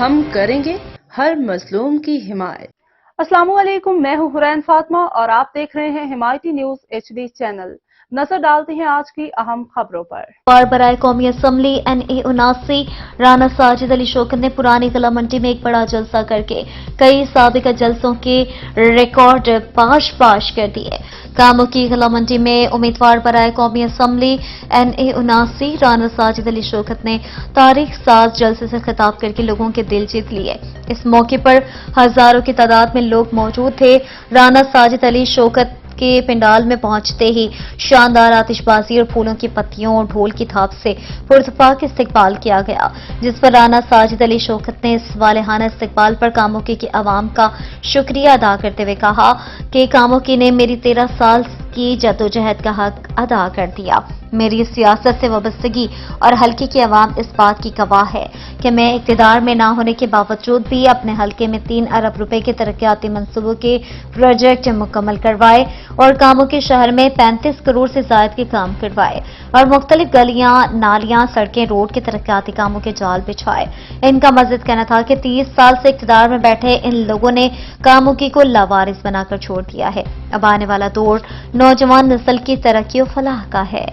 ہم کریں گے ہر مظلوم کی حمایت۔ السلام علیکم، میں ہوں حرین فاطمہ اور آپ دیکھ رہے ہیں حمایتی نیوز HD چینل۔ نظر ڈالتے ہیں آج کی اہم خبروں پر۔ برائے قومی اسمبلی NA 79 رانا ساجد علی شوکت نے پرانی قلعہ منڈی میں ایک بڑا جلسہ کر کے کئی سابقہ جلسوں کے ریکارڈ پاش کر دیے۔ کاموں کی قلعہ منڈی میں امیدوار برائے قومی اسمبلی NA 79 رانا ساجد علی شوکت نے تاریخ ساز جلسے سے خطاب کر کے لوگوں کے دل جیت لیے۔ اس موقع پر ہزاروں کی تعداد میں لوگ موجود تھے۔ رانا ساجد علی شوکت کے پنڈال میں پہنچتے ہی شاندار آتش بازی اور پھولوں کی پتیوں اور ڈھول کی تھاپ سے پرتپاک استقبال کیا گیا، جس پر رانا ساجد علی شوکت نے اس والہانہ استقبال پر کاموکی کی عوام کا شکریہ ادا کرتے ہوئے کہا کہ کاموکی نے میری 13 سال کی جدوجہد کا حق ادا کر دیا۔ میری سیاست سے وابستگی اور حلقے کی عوام اس بات کی گواہ ہے کہ میں اقتدار میں نہ ہونے کے باوجود بھی اپنے حلقے میں 3 ارب روپے کے ترقیاتی منصوبوں کے پروجیکٹ مکمل کروائے اور کاموں کے شہر میں 35 کروڑ سے زائد کے کام کروائے اور مختلف گلیاں، نالیاں، سڑکیں، روڈ کے ترقیاتی کاموں کے جال بچھائے۔ ان کا مزید کہنا تھا کہ 30 سال سے اقتدار میں بیٹھے ان لوگوں نے کاموکی کو لاوارث بنا کر چھوڑ دیا ہے۔ اب آنے والا دور نوجوان نسل کی ترقی و فلاح کا ہے۔